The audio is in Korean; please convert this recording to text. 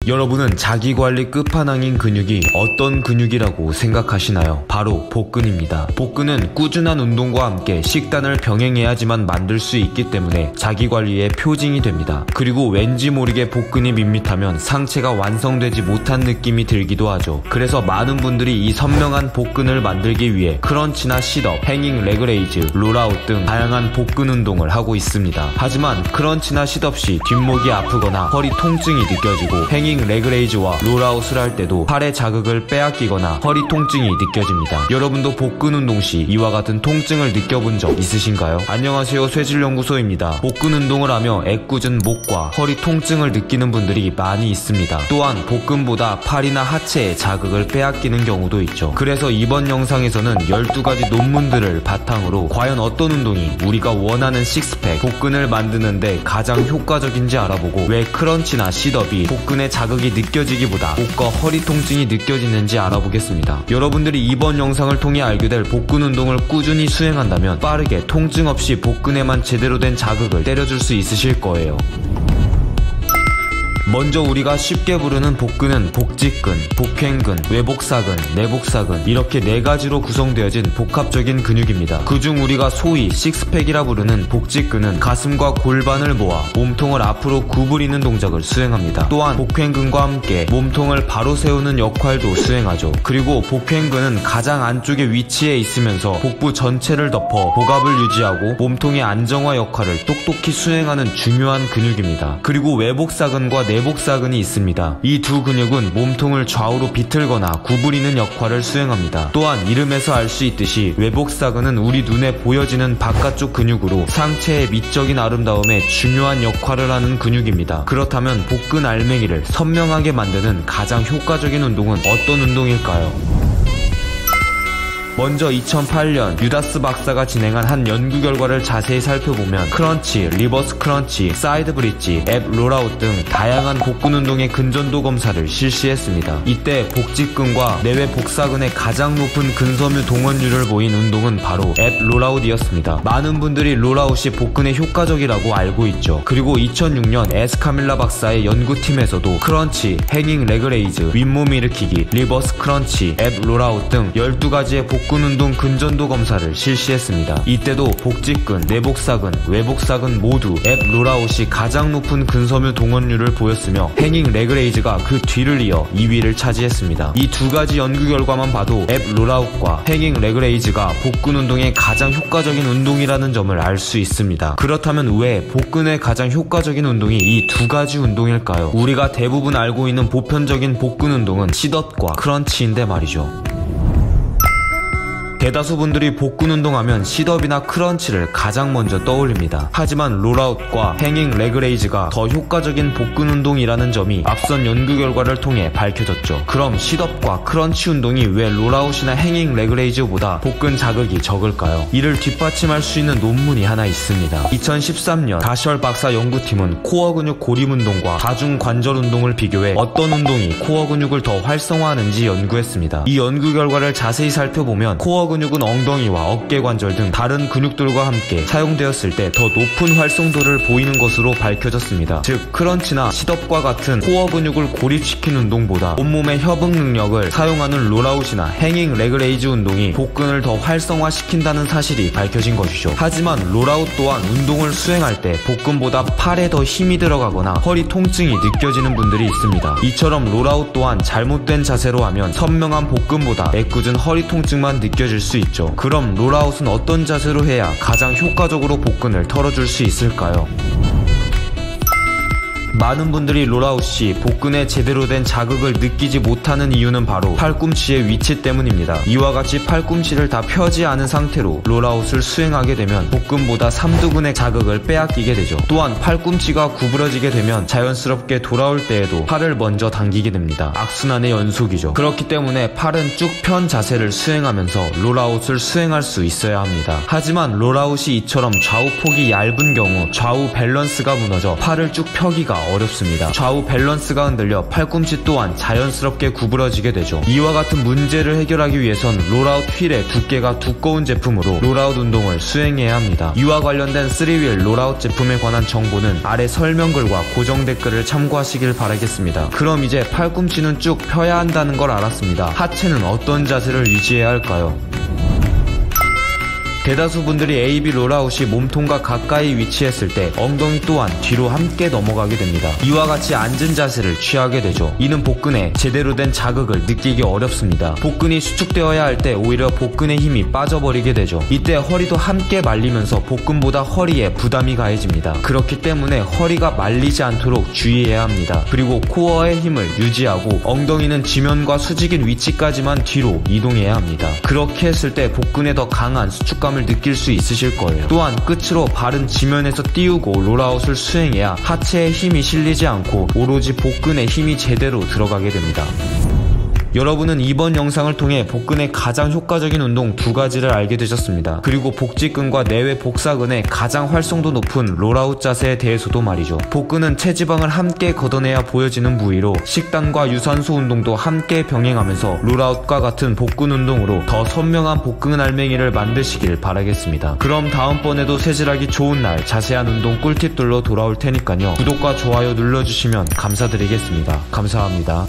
여러분은 자기관리 끝판왕인 근육이 어떤 근육이라고 생각하시나요? 바로 복근입니다. 복근은 꾸준한 운동과 함께 식단을 병행해야지만 만들 수 있기 때문에 자기관리의 표징이 됩니다. 그리고 왠지 모르게 복근이 밋밋하면 상체가 완성되지 못한 느낌이 들기도 하죠. 그래서 많은 분들이 이 선명한 복근을 만들기 위해 크런치나 싯업, 행잉 레그레이즈, 롤아웃 등 다양한 복근 운동을 하고 있습니다. 하지만 크런치나 싯업 시 뒷목이 아프거나 허리 통증이 느껴지고 행잉 레그레이즈와 롤아웃을 할 때도 팔의 자극을 빼앗기거나 허리 통증이 느껴집니다. 여러분도 복근 운동 시 이와 같은 통증을 느껴본 적 있으신가요? 안녕하세요, 쇠질연구소입니다. 복근 운동을 하며 애꿎은 목과 허리 통증을 느끼는 분들이 많이 있습니다. 또한 복근보다 팔이나 하체에 자극을 빼앗기는 경우도 있죠. 그래서 이번 영상에서는 12가지 논문들을 바탕으로 과연 어떤 운동이 우리가 원하는 식스팩, 복근을 만드는데 가장 효과적인지 알아보고 왜 크런치나 싯업이 복근의 자극이 느껴지기보다 목과 허리 통증이 느껴지는지 알아보겠습니다. 여러분들이 이번 영상을 통해 알게 될 복근 운동을 꾸준히 수행한다면 빠르게 통증 없이 복근에만 제대로 된 자극을 때려줄 수 있으실 거예요. 먼저 우리가 쉽게 부르는 복근은 복직근, 복횡근, 외복사근, 내복사근 이렇게 4가지로 구성되어진 복합적인 근육입니다. 그중 우리가 소위 식스팩이라 부르는 복직근은 가슴과 골반을 모아 몸통을 앞으로 구부리는 동작을 수행합니다. 또한 복횡근과 함께 몸통을 바로 세우는 역할도 수행하죠. 그리고 복횡근은 가장 안쪽에 위치해 있으면서 복부 전체를 덮어 복압을 유지하고 몸통의 안정화 역할을 똑똑히 수행하는 중요한 근육입니다. 그리고 외복사근과 내복사근이 있습니다. 이 두 근육은 몸통을 좌우로 비틀거나 구부리는 역할을 수행합니다. 또한 이름에서 알 수 있듯이 외복사근은 우리 눈에 보여지는 바깥쪽 근육으로 상체의 미적인 아름다움에 중요한 역할을 하는 근육입니다. 그렇다면 복근 알맹이를 선명하게 만드는 가장 효과적인 운동은 어떤 운동일까요? 먼저 2008년 유다스 박사가 진행한 한 연구 결과를 자세히 살펴보면 크런치, 리버스 크런치, 사이드 브릿지, 앱 롤아웃 등 다양한 복근 운동의 근전도 검사를 실시했습니다. 이때 복직근과 내외 복사근의 가장 높은 근섬유 동원율을 보인 운동은 바로 앱 롤아웃이었습니다. 많은 분들이 롤아웃이 복근에 효과적이라고 알고 있죠. 그리고 2006년 에스카밀라 박사의 연구팀에서도 크런치, 행잉 레그레이즈, 윗몸 일으키기, 리버스 크런치, 앱 롤아웃 등 12가지의 복근 운동 근전도 검사를 실시했습니다. 이때도 복직근, 내복사근, 외복사근 모두 앱 롤아웃이 가장 높은 근섬유 동원율을 보였으며 행잉 레그레이즈가 그 뒤를 이어 2위를 차지했습니다. 이 두 가지 연구 결과만 봐도 앱 롤아웃과 행잉 레그레이즈가 복근 운동의 가장 효과적인 운동이라는 점을 알 수 있습니다. 그렇다면 왜 복근의 가장 효과적인 운동이 이 두 가지 운동일까요? 우리가 대부분 알고 있는 보편적인 복근 운동은 싯업과 크런치인데 말이죠. 대다수 분들이 복근 운동하면 싯업이나 크런치를 가장 먼저 떠올립니다. 하지만 롤아웃과 행잉 레그레이즈가 더 효과적인 복근 운동이라는 점이 앞선 연구 결과를 통해 밝혀졌죠. 그럼 싯업과 크런치 운동이 왜 롤아웃이나 행잉 레그레이즈보다 복근 자극이 적을까요? 이를 뒷받침할 수 있는 논문이 하나 있습니다. 2013년 가셜 박사 연구팀은 코어 근육 고림 운동과 다중 관절 운동을 비교해 어떤 운동이 코어 근육을 더 활성화하는지 연구했습니다. 이 연구 결과를 자세히 살펴보면 코어 근육은 엉덩이와 어깨 관절 등 다른 근육들과 함께 사용되었을 때 더 높은 활성도를 보이는 것으로 밝혀졌습니다. 즉 크런치나 싯업과 같은 코어 근육을 고립시킨 운동보다 온몸의 협응 능력을 사용하는 롤아웃이나 행잉 레그레이즈 운동이 복근을 더 활성화시킨다는 사실이 밝혀진 것이죠. 하지만 롤아웃 또한 운동을 수행할 때 복근보다 팔에 더 힘이 들어가거나 허리 통증이 느껴지는 분들이 있습니다. 이처럼 롤아웃 또한 잘못된 자세로 하면 선명한 복근보다 애꿎은 허리 통증만 느껴질 수 있죠. 그럼 롤아웃은 어떤 자세로 해야 가장 효과적으로 복근을 털어줄 수 있을까요? 많은 분들이 롤아웃 시 복근에 제대로 된 자극을 느끼지 못하는 이유는 바로 팔꿈치의 위치 때문입니다. 이와 같이 팔꿈치를 다 펴지 않은 상태로 롤아웃을 수행하게 되면 복근보다 삼두근의 자극을 빼앗기게 되죠. 또한 팔꿈치가 구부러지게 되면 자연스럽게 돌아올 때에도 팔을 먼저 당기게 됩니다. 악순환의 연속이죠. 그렇기 때문에 팔은 쭉 편 자세를 수행하면서 롤아웃을 수행할 수 있어야 합니다. 하지만 롤아웃이 이처럼 좌우 폭이 얇은 경우 좌우 밸런스가 무너져 팔을 쭉 펴기가 어렵습니다. 좌우 밸런스가 흔들려 팔꿈치 또한 자연스럽게 구부러지게 되죠. 이와 같은 문제를 해결하기 위해선 롤아웃 휠의 두께가 두꺼운 제품으로 롤아웃 운동을 수행해야 합니다. 이와 관련된 3휠 롤아웃 제품에 관한 정보는 아래 설명글과 고정 댓글을 참고하시길 바라겠습니다. 그럼 이제 팔꿈치는 쭉 펴야 한다는 걸 알았습니다. 하체는 어떤 자세를 유지해야 할까요? 대다수 분들이 AB 롤아웃이 몸통과 가까이 위치했을 때 엉덩이 또한 뒤로 함께 넘어가게 됩니다. 이와 같이 앉은 자세를 취하게 되죠. 이는 복근에 제대로 된 자극을 느끼기 어렵습니다. 복근이 수축되어야 할 때 오히려 복근의 힘이 빠져버리게 되죠. 이때 허리도 함께 말리면서 복근보다 허리에 부담이 가해집니다. 그렇기 때문에 허리가 말리지 않도록 주의해야 합니다. 그리고 코어의 힘을 유지하고 엉덩이는 지면과 수직인 위치까지만 뒤로 이동해야 합니다. 그렇게 했을 때 복근에 더 강한 수축감을 느낄 수 있으실 거예요. 또한 끝으로 발은 지면에서 띄우고 롤아웃을 수행해야 하체에 힘이 실리지 않고 오로지 복근에 힘이 제대로 들어가게 됩니다. 여러분은 이번 영상을 통해 복근의 가장 효과적인 운동 두 가지를 알게 되셨습니다. 그리고 복직근과 내외 복사근의 가장 활성도 높은 롤아웃 자세에 대해서도 말이죠. 복근은 체지방을 함께 걷어내야 보여지는 부위로 식단과 유산소 운동도 함께 병행하면서 롤아웃과 같은 복근 운동으로 더 선명한 복근 알맹이를 만드시길 바라겠습니다. 그럼 다음번에도 체질하기 좋은 날 자세한 운동 꿀팁들로 돌아올 테니까요. 구독과 좋아요 눌러주시면 감사드리겠습니다. 감사합니다.